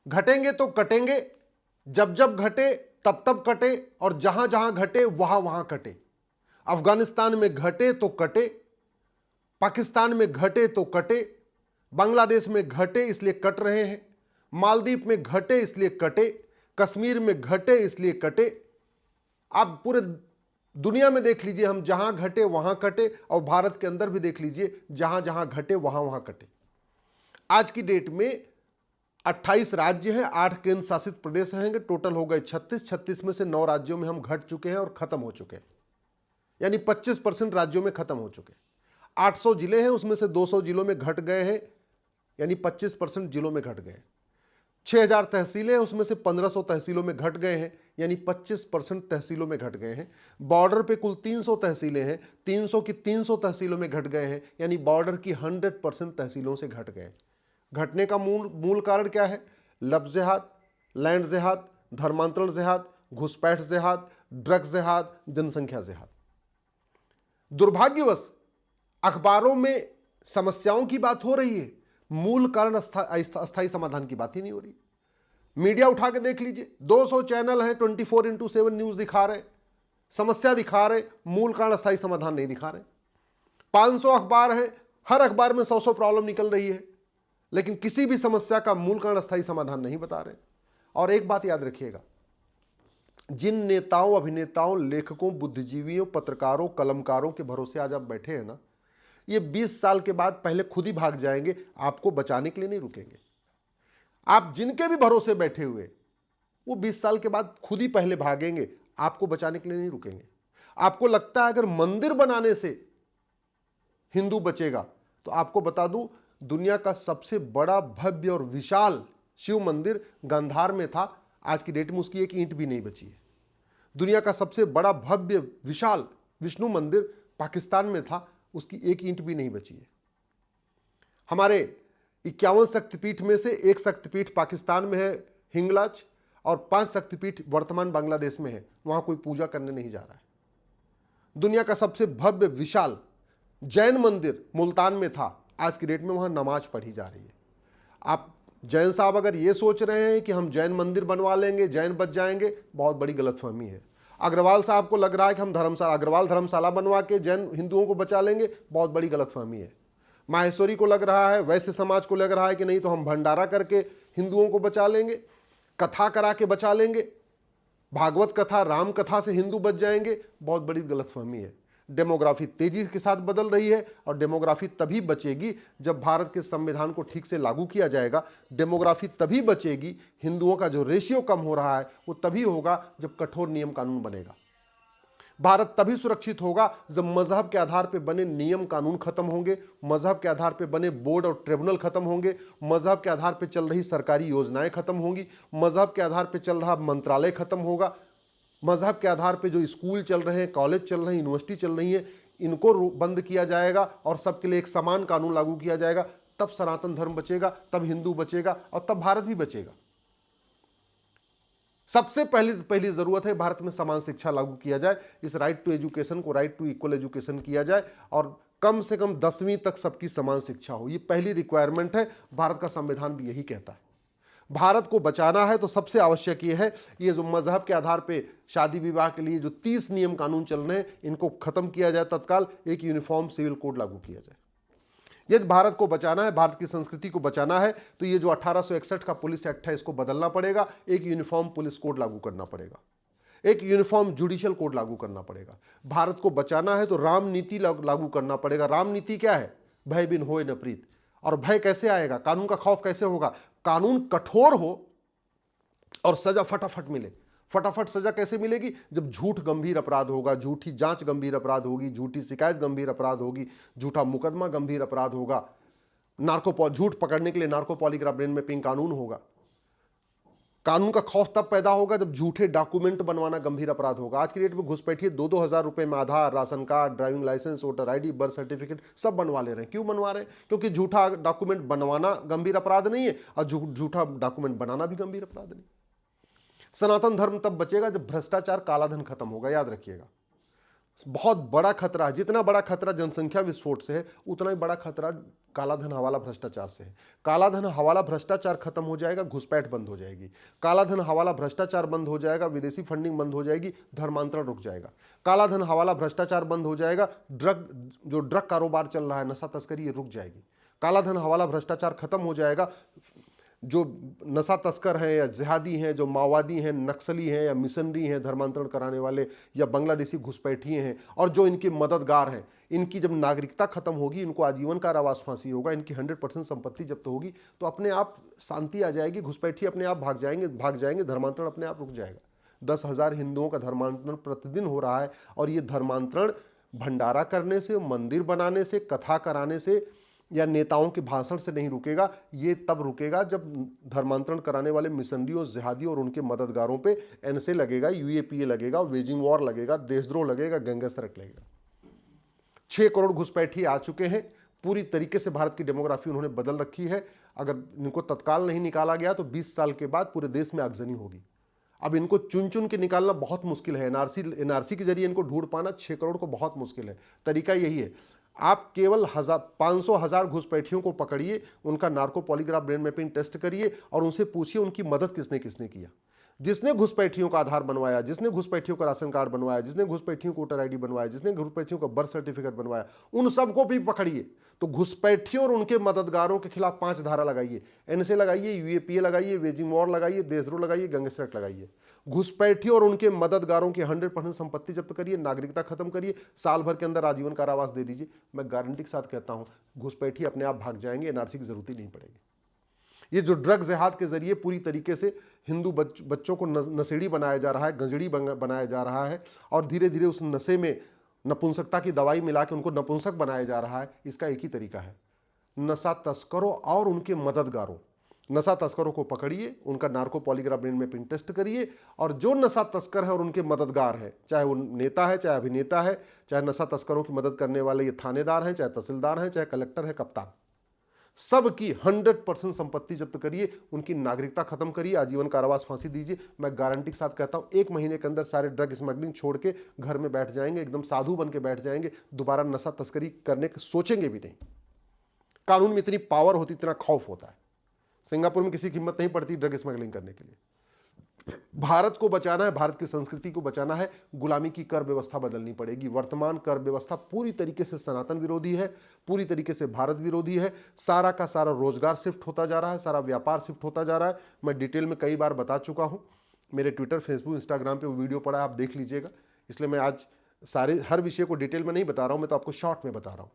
घटेंगे तो कटेंगे, जब जब घटे तब तब कटे, और जहां जहां घटे वहां वहां कटे। अफगानिस्तान में घटे तो कटे, पाकिस्तान में घटे तो कटे, बांग्लादेश में घटे इसलिए कट रहे हैं, मालदीव में घटे इसलिए कटे, कश्मीर में घटे इसलिए कटे। आप पूरे दुनिया में देख लीजिए, हम जहां घटे वहां कटे, और भारत के अंदर भी देख लीजिए, जहां जहां घटे वहां वहां कटे। आज की डेट में 28 राज्य हैं, 8 केंद्र शासित प्रदेश हैं, टोटल हो गए 36। 36 में से 9 राज्यों में हम घट चुके हैं और खत्म हो चुके हैं, यानी 25% राज्यों में खत्म हो चुके हैं। 800 जिले हैं, उसमें से 200 जिलों में घट गए हैं, यानी 25% जिलों में घट गए। 6000 तहसीलें हैं, उसमें से 1500 तहसीलों में घट गए हैं, यानी 25% तहसीलों में घट गए हैं। बॉर्डर पे कुल 300 तहसीलें हैं, 300 की 300 तहसीलों में घट गए हैं, यानी बॉर्डर की 100% तहसीलों से घट गए। घटने का मूल कारण क्या है? लफ्ज़ जिहाद, लैंड जिहाद, धर्मांतरण जिहाद, घुसपैठ जिहाद, ड्रग्स जिहाद, जनसंख्या जिहाद। दुर्भाग्यवश अखबारों में समस्याओं की बात हो रही है, मूल कारण अस्थायी समाधान की बात ही नहीं हो रही। मीडिया उठा के देख लीजिए, 200 चैनल हैं, 24x7 न्यूज दिखा रहे, समस्या दिखा रहे, मूल कारण अस्थायी समाधान नहीं दिखा रहे। 500 अखबार हैं, हर अखबार में 100 प्रॉब्लम निकल रही है, लेकिन किसी भी समस्या का मूल कारण अस्थायी समाधान नहीं बता रहे। और एक बात याद रखिएगा, जिन नेताओं, अभिनेताओं, लेखकों, बुद्धिजीवियों, पत्रकारों, कलमकारों के भरोसे आज आप बैठे हैं ना, ये 20 साल के बाद पहले खुद ही भाग जाएंगे, आपको बचाने के लिए नहीं रुकेंगे। आप जिनके भी भरोसे बैठे हुए, वो 20 साल के बाद खुद ही पहले भागेंगे, आपको बचाने के लिए नहीं रुकेंगे। आपको लगता है अगर मंदिर बनाने से हिंदू बचेगा, तो आपको बता दूं, दुनिया का सबसे बड़ा, भव्य और विशाल शिव मंदिर गांधार में था, आज की डेट में उसकी एक ईंट भी नहीं बची है। दुनिया का सबसे बड़ा, भव्य, विशाल विष्णु मंदिर पाकिस्तान में था, उसकी एक ईंट भी नहीं बची है। हमारे 51 शक्तिपीठ में से एक शक्तिपीठ पाकिस्तान में है, हिंगलाज, और 5 शक्तिपीठ वर्तमान बांग्लादेश में है, वहां कोई पूजा करने नहीं जा रहा है। दुनिया का सबसे भव्य, विशाल जैन मंदिर मुल्तान में था, आज की डेट में वहां नमाज पढ़ी जा रही है। आप जैन साहब अगर ये सोच रहे हैं कि हम जैन मंदिर बनवा लेंगे, जैन बच जाएंगे, बहुत बड़ी गलतफहमी है। अग्रवाल साहब को लग रहा है कि हम अग्रवाल धर्मशाला बनवा के जैन हिंदुओं को बचा लेंगे, बहुत बड़ी गलतफहमी है। माहेश्वरी को लग रहा है, वैश्य समाज को लग रहा है कि नहीं तो हम भंडारा करके हिंदुओं को बचा लेंगे, कथा करा के बचा लेंगे, भागवत कथा, राम कथा से हिंदू बच जाएंगे, बहुत बड़ी गलतफहमी है। डेमोग्राफी तेजी के साथ बदल रही है, और डेमोग्राफी तभी बचेगी जब भारत के संविधान को ठीक से लागू किया जाएगा। डेमोग्राफी तभी बचेगी, हिंदुओं का जो रेशियो कम हो रहा है वो तभी होगा जब कठोर नियम कानून बनेगा। भारत तभी सुरक्षित होगा जब मजहब के आधार पर बने नियम कानून खत्म होंगे, मजहब के आधार पर बने बोर्ड और ट्रिब्यूनल खत्म होंगे, मजहब के आधार पर चल रही सरकारी योजनाएं खत्म होंगी, मजहब के आधार पर चल रहा मंत्रालय खत्म होगा, मजहब के आधार पे जो स्कूल चल रहे हैं, कॉलेज चल रहे हैं, यूनिवर्सिटी चल रही है, इनको बंद किया जाएगा और सबके लिए एक समान कानून लागू किया जाएगा। तब सनातन धर्म बचेगा, तब हिंदू बचेगा, और तब भारत भी बचेगा। सबसे पहली जरूरत है भारत में समान शिक्षा लागू किया जाए, इस राइट टू एजुकेशन को राइट टू इक्वल एजुकेशन किया जाए, और कम से कम 10वीं तक सबकी समान शिक्षा हो। ये पहली रिक्वायरमेंट है, भारत का संविधान भी यही कहता है। भारत को बचाना है तो सबसे आवश्यक ये है, ये जो मजहब के आधार पे शादी विवाह के लिए जो 30 नियम कानून चल रहे हैं, इनको खत्म किया जाए तत्काल, एक यूनिफॉर्म सिविल कोड लागू किया जाए। यदि भारत को बचाना है, भारत की संस्कृति को बचाना है, तो ये जो 1861 का पुलिस एक्ट है इसको बदलना पड़ेगा, एक यूनिफॉर्म पुलिस कोड लागू करना पड़ेगा, एक यूनिफॉर्म जुडिशियल कोड लागू करना पड़ेगा। भारत को बचाना है तो राम नीति लागू करना पड़ेगा। राम नीति क्या है? भय बिन होय न प्रीत। और भय कैसे आएगा? कानून का खौफ कैसे होगा? कानून कठोर हो और सजा फटाफट मिले। फटाफट सजा कैसे मिलेगी? जब झूठ गंभीर अपराध होगा, झूठी जांच गंभीर अपराध होगी, झूठी शिकायत गंभीर अपराध होगी, झूठा मुकदमा गंभीर अपराध होगा, झूठ पकड़ने के लिए नार्को पॉलीग्राफ ब्रेन मैपिंग कानून होगा। कानून का खौफ तब पैदा होगा जब झूठे डॉक्यूमेंट बनवाना गंभीर अपराध होगा। आज की डेट में घुसपैठिए 2-2 हज़ार रुपए में Aadhaar, ration card, driving licence, voter ID, birth certificate सब बनवा ले रहे हैं। क्यों बनवा रहे हैं? क्योंकि झूठा डॉक्यूमेंट बनवाना गंभीर अपराध नहीं है, और झूठा डॉक्यूमेंट बनाना भी गंभीर अपराध नहीं। सनातन धर्म तब बचेगा जब भ्रष्टाचार, काला धन खत्म होगा। याद रखिएगा, बहुत बड़ा खतरा है। जितना बड़ा खतरा जनसंख्या विस्फोट से है, उतना ही बड़ा खतरा काला धन हवाला भ्रष्टाचार से है। काला धन हवाला भ्रष्टाचार खत्म हो जाएगा, घुसपैठ बंद हो जाएगी। काला धन हवाला भ्रष्टाचार बंद हो जाएगा, विदेशी फंडिंग बंद हो जाएगी, धर्मांतरण रुक जाएगा। काला धन हवाला भ्रष्टाचार बंद हो जाएगा, जो ड्रग कारोबार चल रहा है, नशा तस्करी, ये रुक जाएगी। काला धन हवाला भ्रष्टाचार खत्म हो जाएगा। जो नशा तस्कर हैं या जिहादी हैं, जो माओवादी हैं, नक्सली हैं या मिशनरी हैं, धर्मांतरण कराने वाले या बांग्लादेशी घुसपैठिए हैं, और जो इनके मददगार हैं, इनकी जब नागरिकता खत्म होगी, इनको आजीवन कारावास फांसी होगा, इनकी 100% संपत्ति जब्त होगी, तो अपने आप शांति आ जाएगी, घुसपैठी अपने आप भाग जाएंगे, धर्मांतरण अपने आप रुक जाएगा। 10,000 हिंदुओं का धर्मांतरण प्रतिदिन हो रहा है, और ये धर्मांतरण भंडारा करने से, मंदिर बनाने से, कथा कराने से या नेताओं के भाषण से नहीं रुकेगा। ये तब रुकेगा जब धर्मांतरण कराने वाले मिशनरियों, जिहादियों और उनके मददगारों पे एनएसए लगेगा, यूएपीए लगेगा, वेजिंग वॉर लगेगा, देशद्रोह लगेगा, गैंगस्टर लगेगा। 6 करोड़ घुसपैठी आ चुके हैं। पूरी तरीके से भारत की डेमोग्राफी उन्होंने बदल रखी है। अगर इनको तत्काल नहीं निकाला गया तो 20 साल के बाद पूरे देश में आगजनी होगी। अब इनको चुन चुन के निकालना बहुत मुश्किल है। एनआरसी के जरिए इनको ढूंढ पाना 6 करोड़ को बहुत मुश्किल है। तरीका यही है, आप केवल 500,000 घुसपैठियों को पकड़िए, उनका narco polygraph brain mapping test करिए और उनसे पूछिए उनकी मदद किसने किसने किया। जिसने घुसपैठियों का आधार बनवाया, जिसने घुसपैठियों का राशन कार्ड बनवाया, जिसने घुसपैठियों को वोटर आईडी बनवाया, जिसने घुसपैठियों का बर्थ सर्टिफिकेट बनवाया, उन सबको भी पकड़िए। तो घुसपैठियों और उनके मददगारों के खिलाफ 5 धारा लगाइए, एनएसए लगाइए, यूएपीए लगाइए, वेजिंग वॉर लगाइए, देशद्रोह लगाइए, गैंगस्टर लगाइए। घुसपैठियों और उनके मददगारों की 100% संपत्ति जब्त करिए, नागरिकता खत्म करिए, साल भर के अंदर आजीवन कारावास दे दीजिए। मैं गारंटी के साथ कहता हूं, घुसपैठी अपने आप भाग जाएंगे, एनआरसी की जरूरत ही नहीं पड़ेगी। ये जो ड्रग जिहाद के जरिए पूरी तरीके से हिंदू बच्चों को नशेड़ी बनाया जा रहा है, गंजड़ी बनाया जा रहा है, और धीरे धीरे उस नशे में नपुंसकता की दवाई मिला के उनको नपुंसक बनाया जा रहा है। इसका एक ही तरीका है, नशा तस्करों और उनके मददगारों, नशा तस्करों को पकड़िए, उनका narco polygraph brain mapping test करिए, और जो नशा तस्कर है और उनके मददगार हैं, चाहे वो नेता है, चाहे अभिनेता है, चाहे नशा तस्करों की मदद करने वाले ये थानेदार हैं, चाहे तहसीलदार हैं, चाहे कलेक्टर है, कप्तान, सबकी 100% संपत्ति जब्त करिए, उनकी नागरिकता खत्म करिए, आजीवन कारावास फांसी दीजिए। मैं गारंटी के साथ कहता हूं, 1 महीने के अंदर सारे ड्रग स्मगलिंग छोड़ के घर में बैठ जाएंगे, एकदम साधु बन के बैठ जाएंगे, दोबारा नशा तस्करी करने के सोचेंगे भी नहीं। कानून में इतनी पावर होती, इतना खौफ होता है। सिंगापुर में किसी की हिम्मत नहीं पड़ती ड्रग स्मगलिंग करने के लिए। भारत को बचाना है, भारत की संस्कृति को बचाना है, गुलामी की कर व्यवस्था बदलनी पड़ेगी। वर्तमान कर व्यवस्था पूरी तरीके से सनातन विरोधी है, पूरी तरीके से भारत विरोधी है। सारा का सारा रोजगार शिफ्ट होता जा रहा है, सारा व्यापार शिफ्ट होता जा रहा है। मैं डिटेल में कई बार बता चुका हूं, मेरे ट्विटर, फेसबुक, इंस्टाग्राम पे वो वीडियो पड़ा है, आप देख लीजिएगा। इसलिए मैं आज हर विषय को डिटेल में नहीं बता रहा हूं, मैं तो आपको शॉर्ट में बता रहा हूं।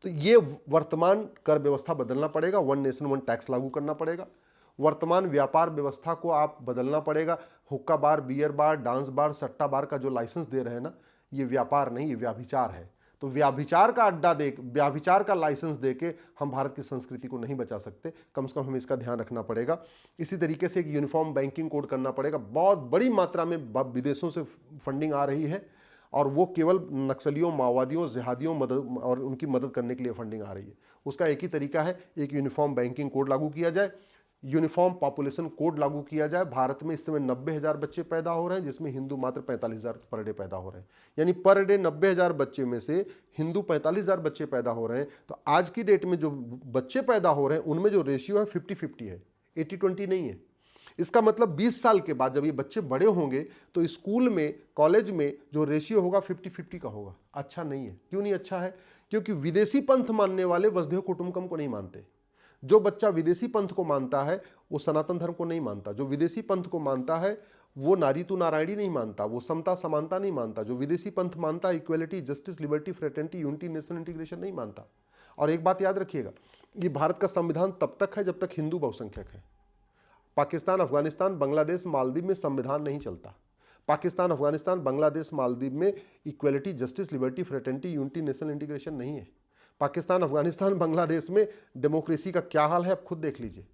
तो ये वर्तमान कर व्यवस्था बदलना पड़ेगा, 1 नेशन 1 टैक्स लागू करना पड़ेगा। वर्तमान व्यापार व्यवस्था को आप बदलना पड़ेगा। हुक्का बार, बियर बार, डांस बार, सट्टा बार का जो लाइसेंस दे रहे हैं ना, ये व्यापार नहीं, ये व्याभिचार है। तो व्याभिचार का अड्डा व्याभिचार का लाइसेंस देके हम भारत की संस्कृति को नहीं बचा सकते। कम से कम हमें इसका ध्यान रखना पड़ेगा। इसी तरीके से एक यूनिफॉर्म बैंकिंग कोड करना पड़ेगा। बहुत बड़ी मात्रा में विदेशों से फंडिंग आ रही है, और वो केवल नक्सलियों, माओवादियों, जिहादियों और उनकी मदद करने के लिए फंडिंग आ रही है। उसका एक ही तरीका है, एक यूनिफॉर्म बैंकिंग कोड लागू किया जाए, यूनिफॉर्म पॉपुलेशन कोड लागू किया जाए। भारत में इस समय 90,000 बच्चे पैदा हो रहे हैं, जिसमें हिंदू मात्र 45,000 पर डे पैदा हो रहे हैं। यानी पर डे 90,000 बच्चे में से हिंदू 45,000 बच्चे पैदा हो रहे हैं। तो आज की डेट में जो बच्चे पैदा हो रहे हैं, उनमें जो रेशियो है 50-50 है, 80-20 नहीं है। इसका मतलब 20 साल के बाद जब ये बच्चे बड़े होंगे तो स्कूल में, कॉलेज में जो रेशियो होगा 50-50 का होगा। अच्छा नहीं है। क्यों नहीं अच्छा है? क्योंकि विदेशी पंथ मानने वाले वसुधैव कुटुंबकम को नहीं मानते। जो बच्चा विदेशी पंथ को मानता है वो सनातन धर्म को नहीं मानता। जो विदेशी पंथ को मानता है वो नारी तू नारायणी नहीं मानता, वो समता समानता नहीं मानता। जो विदेशी पंथ मानता है equality, justice, liberty, fraternity, unity, national integration नहीं मानता। और एक बात याद रखिएगा, ये भारत का संविधान तब तक है जब तक हिंदू बहुसंख्यक है। पाकिस्तान, अफगानिस्तान, बांग्लादेश, मालदीव में संविधान नहीं चलता। पाकिस्तान, अफगानिस्तान, बांग्लादेश, मालदीव में equality, justice, liberty, fraternity, unity, national integration नहीं है। पाकिस्तान, अफगानिस्तान, बांग्लादेश में डेमोक्रेसी का क्या हाल है आप खुद देख लीजिए।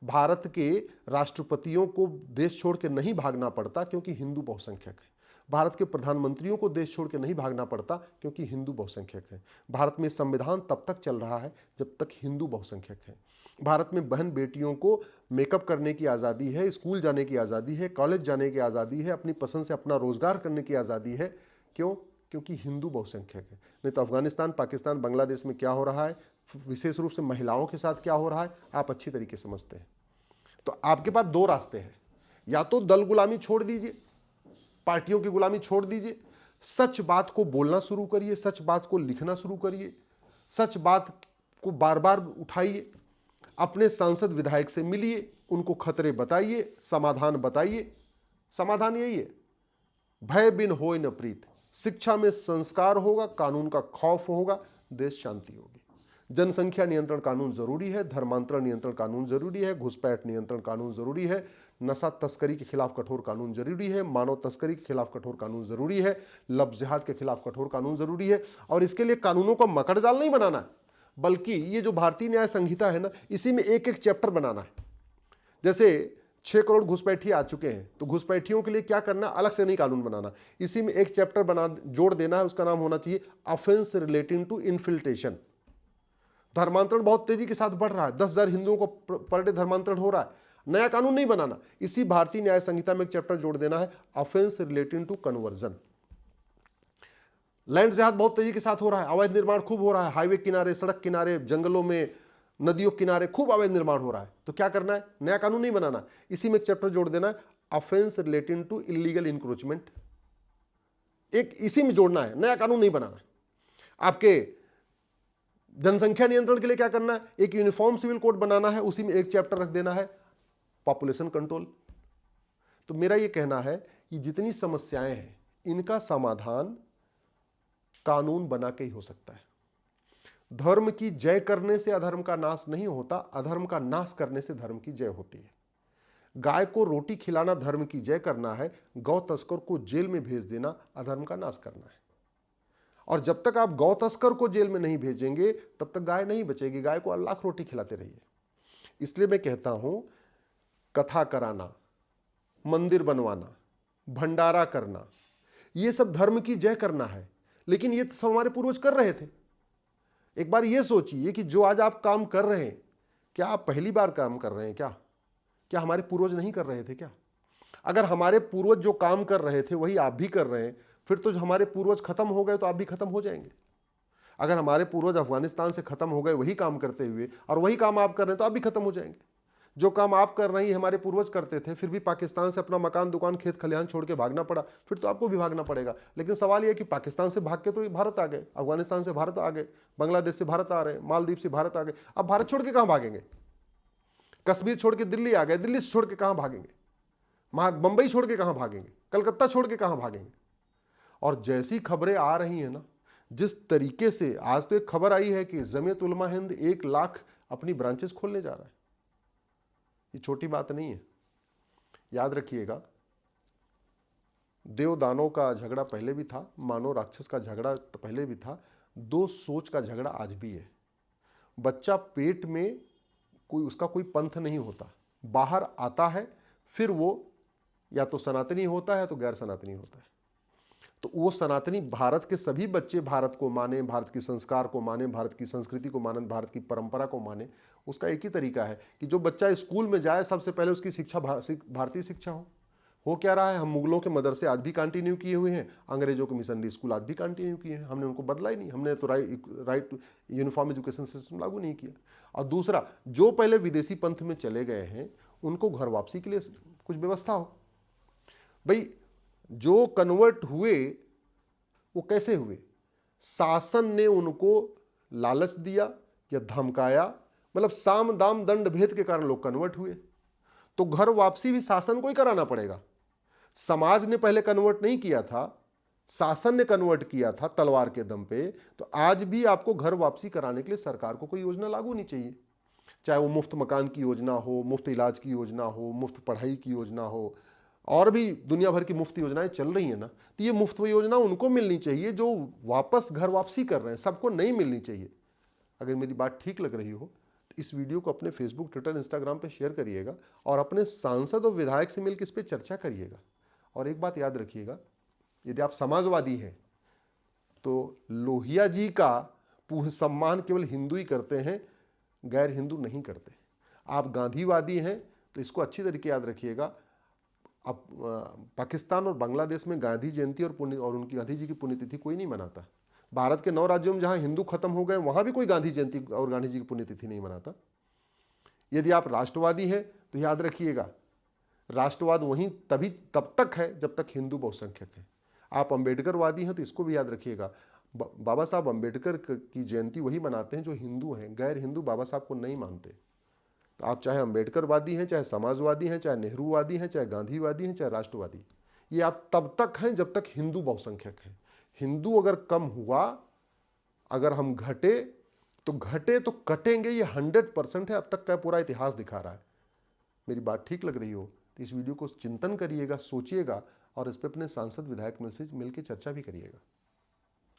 भारत के राष्ट्रपतियों को देश छोड़ के नहीं भागना पड़ता क्योंकि हिंदू बहुसंख्यक है। भारत के प्रधानमंत्रियों को देश छोड़ के नहीं भागना पड़ता क्योंकि हिंदू बहुसंख्यक है। भारत में संविधान तब तक चल रहा है जब तक हिंदू बहुसंख्यक है। भारत में बहन बेटियों को मेकअप करने की आज़ादी है, स्कूल जाने की आज़ादी है, कॉलेज जाने की आज़ादी है, अपनी पसंद से अपना रोजगार करने की आज़ादी है। क्यों? क्योंकि हिंदू बहुसंख्यक है। नहीं तो अफगानिस्तान, पाकिस्तान, बांग्लादेश में क्या हो रहा है, विशेष रूप से महिलाओं के साथ क्या हो रहा है, आप अच्छी तरीके से समझते हैं। तो आपके पास दो रास्ते हैं, या तो दल गुलामी छोड़ दीजिए, पार्टियों की गुलामी छोड़ दीजिए, सच बात को बोलना शुरू करिए, सच बात को लिखना शुरू करिए, सच बात को बार बार उठाइए, अपने सांसद विधायक से मिलिए, उनको खतरे बताइए, समाधान बताइए। समाधान यही है, भय बिन होय न प्रीत। शिक्षा में संस्कार होगा, कानून का खौफ होगा, देश शांति होगी। जनसंख्या नियंत्रण कानून जरूरी है, धर्मांतरण नियंत्रण कानून जरूरी है, घुसपैठ नियंत्रण कानून जरूरी है, नशा तस्करी के खिलाफ कठोर कानून जरूरी है, मानव तस्करी के खिलाफ कठोर कानून जरूरी है, लफ्ज़ जिहाद के खिलाफ कठोर कानून जरूरी है। और इसके लिए कानूनों का मकड़जाल नहीं बनाना है, बल्कि ये जो भारतीय न्याय संहिता है ना, इसी में एक एक चैप्टर बनाना है। जैसे 6 करोड़ घुसपैठी आ चुके हैं, तो घुसपैठियों के लिए क्या करना, अलग से नहीं कानून बनाना, इसी में एक चैप्टर बना जोड़ देना है, उसका नाम होना चाहिए ऑफेंस रिलेटिंग टू इन्फिल्ट्रेशन। धर्मांतरण बहुत तेजी के साथ बढ़ रहा है, 10,000 हिंदुओं को पर डे धर्मांतरण हो रहा है, नया कानून नहीं बनाना, इसी भारतीय न्याय संहिता में एक चैप्टर जोड़ देना है offence relating to conversion. Land जिहाद बहुत तेजी के साथ हो रहा है, अवैध निर्माण खूब हो रहा है, हाईवे किनारे, सड़क किनारे, जंगलों में, नदियों किनारे खूब अवैध निर्माण हो रहा है। तो क्या करना है, नया कानून नहीं बनाना, इसी में एक चैप्टर जोड़ देना है offence relating to illegal encroachment, एक इसी में जोड़ना है, नया कानून नहीं बनाना है। आपके जनसंख्या नियंत्रण के लिए क्या करना है, एक यूनिफॉर्म सिविल कोड बनाना है, उसी में एक चैप्टर रख देना है पॉपुलेशन कंट्रोल। तो मेरा यह कहना है कि जितनी समस्याएं हैं, इनका समाधान कानून बना के ही हो सकता है। धर्म की जय करने से अधर्म का नाश नहीं होता, अधर्म का नाश करने से धर्म की जय होती है। गाय को रोटी खिलाना धर्म की जय करना है, गौ तस्कर को जेल में भेज देना अधर्म का नाश करना है। और जब तक आप गौ तस्कर को जेल में नहीं भेजेंगे, तब तक गाय नहीं बचेगी, गाय को लाख रोटी खिलाते रहिए। इसलिए मैं कहता हूं, कथा कराना, मंदिर बनवाना, भंडारा करना, यह सब धर्म की जय करना है, लेकिन ये सब हमारे पूर्वज कर रहे थे। एक बार ये सोचिए कि जो आज आप काम कर रहे हैं, क्या आप पहली बार काम कर रहे हैं? क्या हमारे पूर्वज नहीं कर रहे थे क्या? अगर हमारे पूर्वज जो काम कर रहे थे वही आप भी कर रहे हैं, फिर तो जो हमारे पूर्वज खत्म हो गए तो आप भी खत्म हो जाएंगे। अगर हमारे पूर्वज अफगानिस्तान से खत्म हो गए वही काम करते हुए, और वही काम आप कर रहे हैं, तो आप भी खत्म हो जाएंगे। जो काम आप कर रहे हैं हमारे पूर्वज करते थे, फिर भी पाकिस्तान से अपना मकान, दुकान, खेत खलिहान छोड़ के भागना पड़ा, फिर तो आपको भी भागना पड़ेगा। लेकिन सवाल यह कि पाकिस्तान से भाग के तो भारत आ गए, अफगानिस्तान से भारत आ गए, बांग्लादेश से भारत आ रहे हैं, मालदीव से भारत आ गए, अब भारत छोड़ के कहां भागेंगे? कश्मीर छोड़ के दिल्ली आ गए, दिल्ली से छोड़ के कहां भागेंगे? बंबई छोड़ के कहां भागेंगे? कलकत्ता छोड़ के कहां भागेंगे? और जैसी खबरें आ रही हैं ना, जिस तरीके से, आज तो एक खबर आई है कि जमीयत उलमा हिंद 1 लाख अपनी ब्रांचेस खोलने जा रहा है। ये छोटी बात नहीं है। याद रखिएगा, देव दानव का झगड़ा पहले भी था, मानव राक्षस का झगड़ा तो पहले भी था, दो सोच का झगड़ा आज भी है। बच्चा पेट में उसका कोई पंथ नहीं होता, बाहर आता है, फिर वो या तो सनातनी होता है तो गैर सनातनी होता है। तो वो सनातनी, भारत के सभी बच्चे भारत को माने, भारत के संस्कार को माने, भारत की संस्कृति को माने, भारत की परंपरा को माने। उसका एक ही तरीका है कि जो बच्चा स्कूल में जाए, सबसे पहले उसकी शिक्षा भारतीय शिक्षा हो क्या रहा है? हम मुगलों के मदरसे आज भी कंटिन्यू किए हुए हैं, अंग्रेजों के मिशनरी स्कूल आज भी कंटिन्यू किए हैं, हमने उनको बदला ही नहीं, हमने तो राइट यूनिफॉर्म एजुकेशन सिस्टम लागू नहीं किया। और दूसरा, जो पहले विदेशी पंथ में चले गए हैं, उनको घर वापसी के लिए कुछ व्यवस्था हो। भाई, जो कन्वर्ट हुए वो कैसे हुए? शासन ने उनको लालच दिया या धमकाया, मतलब साम दाम दंड भेद के कारण लोग कन्वर्ट हुए। तो घर वापसी भी शासन को ही कराना पड़ेगा। समाज ने पहले कन्वर्ट नहीं किया था, शासन ने कन्वर्ट किया था तलवार के दम पे। तो आज भी आपको घर वापसी कराने के लिए सरकार को कोई योजना लागू नहीं चाहिए, चाहे वो मुफ्त मकान की योजना हो, मुफ्त इलाज की योजना हो, मुफ्त पढ़ाई की योजना हो, और भी दुनिया भर की मुफ्त योजनाएं चल रही हैं ना। तो ये मुफ्त योजना उनको मिलनी चाहिए जो वापस घर वापसी कर रहे हैं, सबको नहीं मिलनी चाहिए। अगर मेरी बात ठीक लग रही हो तो इस वीडियो को अपने फेसबुक, ट्विटर, इंस्टाग्राम पे शेयर करिएगा और अपने सांसद और विधायक से मिलकर इस पर चर्चा करिएगा। और एक बात याद रखिएगा, यदि आप समाजवादी हैं तो लोहिया जी का सम्मान केवल हिंदू ही करते हैं, गैर हिंदू नहीं करते। आप गांधीवादी हैं तो इसको अच्छी तरीके याद रखिएगा, अब पाकिस्तान और बांग्लादेश में गांधी जयंती और उनकी गांधी जी की पुण्यतिथि कोई नहीं मनाता। भारत के 9 राज्यों में जहां हिंदू खत्म हो गए वहां भी कोई गांधी जयंती और गांधी जी की पुण्यतिथि नहीं मनाता। यदि आप राष्ट्रवादी हैं तो याद रखिएगा, राष्ट्रवाद वहीं तब तक है जब तक हिंदू बहुसंख्यक है। आप अंबेडकरवादी हैं तो इसको भी याद रखिएगा, बाबा साहब अंबेडकर की जयंती वही मनाते हैं जो हिंदू हैं, गैर हिंदू बाबा साहब को नहीं मानते। तो आप चाहे अंबेडकरवादी हैं, चाहे समाजवादी हैं, चाहे नेहरूवादी हैं, चाहे गांधीवादी हैं, चाहे राष्ट्रवादी, ये आप तब तक हैं जब तक हिंदू बहुसंख्यक है। हिंदू अगर कम हुआ, अगर हम घटे तो कटेंगे, ये 100% है, अब तक का पूरा इतिहास दिखा रहा है। मेरी बात ठीक लग रही हो तो इस वीडियो को चिंतन करिएगा, सोचिएगा और इस पर अपने सांसद विधायक मिलकर चर्चा भी करिएगा।